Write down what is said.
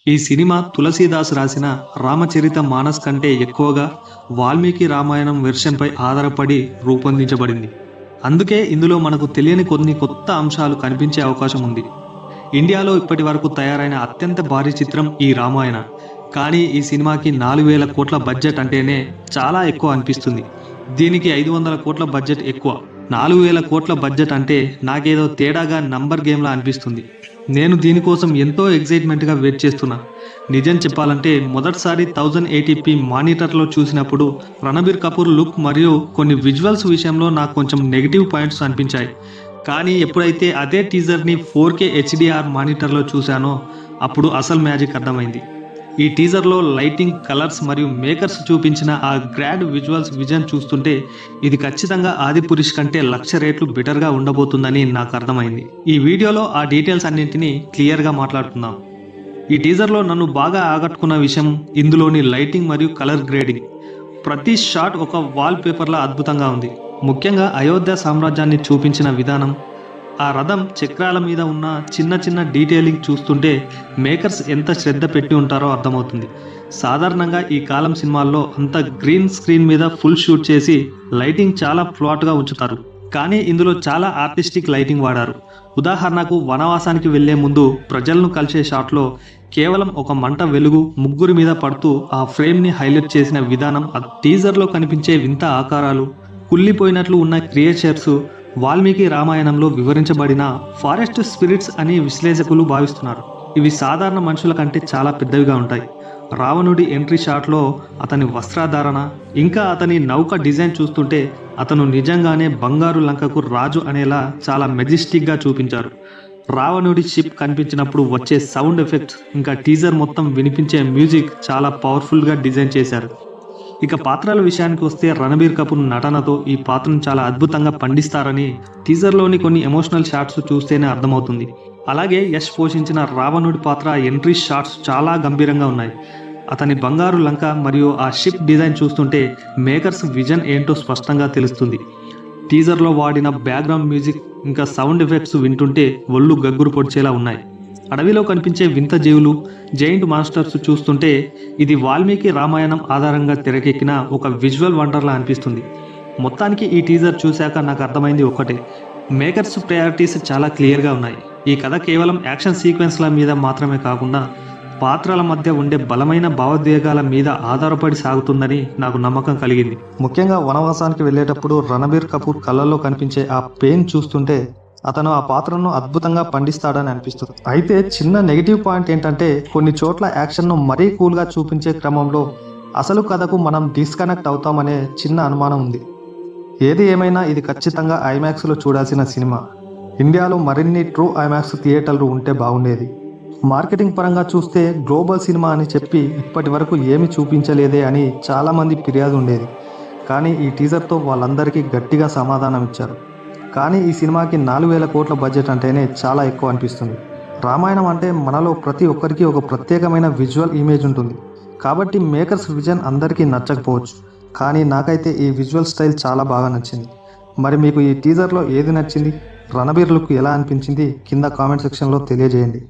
ఈ సినిమా తులసీదాస్ రాసిన రామచరిత మానస్ కంటే ఎక్కువగా వాల్మీకి రామాయణం వెర్షన్పై ఆధారపడి రూపొందించబడింది. అందుకే ఇందులో మనకు తెలియని కొన్ని కొత్త అంశాలు కనిపించే అవకాశం ఉంది. ఇండియాలో ఇప్పటి వరకు తయారైన అత్యంత భారీ చిత్రం ఈ రామాయణ. కానీ ఈ సినిమాకి 4,000 కోట్ల బడ్జెట్ అంటేనే చాలా ఎక్కువ అనిపిస్తుంది. దీనికి 500 కోట్ల బడ్జెట్ ఎక్కువ. 4,000 కోట్ల బడ్జెట్ అంటే నాకేదో తేడాగా నంబర్ గేమ్లా అనిపిస్తుంది. నేను దీనికోసం ఎంతో ఎగ్జైట్మెంట్గా వెయిట్ చేస్తున్నా. నిజం చెప్పాలంటే మొదటిసారి 1080p మానిటర్లో చూసినప్పుడు రణబీర్ కపూర్ లుక్ మరియు కొన్ని విజువల్స్ విషయంలో నాకు కొంచెం నెగిటివ్ పాయింట్స్ అనిపించాయి. కానీ ఎప్పుడైతే అదే టీజర్ని 4K HDR మానిటర్లో చూశానో అప్పుడు అసలు మ్యాజిక్ అర్థమైంది. ఈ టీజర్లో లైటింగ్, కలర్స్ మరియు మేకర్స్ చూపించిన ఆ గ్రాండ్ విజువల్స్ విజన్ చూస్తుంటే ఇది ఖచ్చితంగా ఆదిపురుష్ కంటే 1,00,000 రెట్లు బెటర్గా ఉండబోతుందని నాకు అర్థమైంది. ఈ వీడియోలో ఆ డీటెయిల్స్ అన్నింటినీ క్లియర్గా మాట్లాడుకుందాం. ఈ టీజర్లో నన్ను బాగా ఆకట్టుకున్న విషయం ఇందులోని లైటింగ్ మరియు కలర్ గ్రేడింగ్. ప్రతి షాట్ ఒక వాల్ పేపర్లా అద్భుతంగా ఉంది. ముఖ్యంగా అయోధ్య సామ్రాజ్యాన్ని చూపించిన విధానం, ఆ రథం చక్రాల మీద ఉన్న చిన్న చిన్న డీటెయిలింగ్ చూస్తుంటే మేకర్స్ ఎంత శ్రద్ధ పెట్టి ఉంటారో అర్థమవుతుంది. సాధారణంగా ఈ కాలం సినిమాల్లో అంత గ్రీన్ స్క్రీన్ మీద ఫుల్ షూట్ చేసి లైటింగ్ చాలా ఫ్లాట్గా ఉంచుతారు. కానీ ఇందులో చాలా ఆర్టిస్టిక్ లైటింగ్ వాడారు. ఉదాహరణకు వనవాసానికి వెళ్లే ముందు ప్రజలను కలిసే షాట్లో కేవలం ఒక మంట వెలుగు ముగ్గురి మీద పడుతూ ఆ ఫ్రేమ్ని హైలైట్ చేసిన విధానం, టీజర్లో కనిపించే వింత ఆకారాలు, కుళ్ళిపోయినట్లు ఉన్న క్రియేచర్స్ వాల్మీకి రామాయణంలో వివరించబడిన ఫారెస్ట్ స్పిరిట్స్ అని విశ్లేషకులు భావిస్తున్నారు. ఇవి సాధారణ మనుషుల కంటే చాలా పెద్దవిగా ఉంటాయి. రావణుడి ఎంట్రీ షాట్లో అతని వస్త్రధారణ ఇంకా అతని నౌక డిజైన్ చూస్తుంటే అతను నిజంగానే బంగారు లంకకు రాజు అనేలా చాలా మెజెస్టిక్గా చూపించారు. రావణుడి షిప్ కనిపించినప్పుడు వచ్చే సౌండ్ ఎఫెక్ట్స్ ఇంకా టీజర్ మొత్తం వినిపించే మ్యూజిక్ చాలా పవర్ఫుల్గా డిజైన్ చేశారు. ఇక పాత్రల విషయానికి వస్తే రణబీర్ కపూర్ నటనతో ఈ పాత్రను చాలా అద్భుతంగా పండిస్తారని టీజర్లోని కొన్ని ఎమోషనల్ షాట్స్ చూస్తేనే అర్థమవుతుంది. అలాగే యష్ పోషించిన రావణుడి పాత్ర ఎంట్రీ షాట్స్ చాలా గంభీరంగా ఉన్నాయి. అతని బంగారు లంక మరియు ఆ షిప్ డిజైన్ చూస్తుంటే మేకర్స్ విజన్ ఏంటో స్పష్టంగా తెలుస్తుంది. టీజర్లో వాడిన బ్యాక్గ్రౌండ్ మ్యూజిక్ ఇంకా సౌండ్ ఎఫెక్ట్స్ వింటుంటే ఒళ్ళు గగ్గురు పొడిచేలా ఉన్నాయి. అడవిలో కనిపించే వింత జీవులు, జైంట్ మాన్స్టర్స్ చూస్తుంటే ఇది వాల్మీకి రామాయణం ఆధారంగా తెరకెక్కిన ఒక విజువల్ వండర్లా అనిపిస్తుంది. మొత్తానికి ఈ టీజర్ చూశాక నాకు అర్థమైంది ఒకటే, మేకర్స్ ప్రయారిటీస్ చాలా క్లియర్గా ఉన్నాయి. ఈ కథ కేవలం యాక్షన్ సీక్వెన్స్ల మీద మాత్రమే కాకుండా పాత్రల మధ్య ఉండే బలమైన భావోద్వేగాల మీద ఆధారపడి సాగుతుందని నాకు నమ్మకం కలిగింది. ముఖ్యంగా వనవాసానికి వెళ్ళేటప్పుడు రణబీర్ కపూర్ కళ్ళల్లో కనిపించే ఆ పెయిన్ చూస్తుంటే అతను ఆ పాత్రను అద్భుతంగా పండిస్తాడని అనిపిస్తుంది. అయితే చిన్న నెగిటివ్ పాయింట్ ఏంటంటే కొన్ని చోట్ల యాక్షన్ను మరీ కూల్గా చూపించే క్రమంలో అసలు కథకు మనం డిస్కనెక్ట్ అవుతామనే చిన్న అనుమానం ఉంది. ఏది ఏమైనా ఇది ఖచ్చితంగా ఐమాక్స్లో చూడాల్సిన సినిమా. ఇండియాలో మరిన్ని ట్రూ ఐమాక్స్ థియేటర్లు ఉంటే బాగుండేది. మార్కెటింగ్ పరంగా చూస్తే గ్లోబల్ సినిమా అని చెప్పి ఇప్పటి వరకు ఏమి చూపించలేదే అని చాలామంది ఫిర్యాదు ఉండేది. కానీ ఈ టీజర్తో వాళ్ళందరికీ గట్టిగా సమాధానం ఇచ్చారు. కానీ ఈ సినిమాకి 4,000 కోట్ల బడ్జెట్ అంటేనే చాలా ఎక్కువ అనిపిస్తుంది. రామాయణం అంటే మనలో ప్రతి ఒక్కరికి ఒక ప్రత్యేకమైన విజువల్ ఇమేజ్ ఉంటుంది. కాబట్టి మేకర్స్ విజన్ అందరికీ నచ్చకపోవచ్చు. కానీ నాకైతే ఈ విజువల్ స్టైల్ చాలా బాగా నచ్చింది. మరి మీకు ఈ టీజర్లో ఏది నచ్చింది? రణబీర్ లుక్ ఎలా అనిపించింది? కింద కామెంట్ సెక్షన్లో తెలియజేయండి.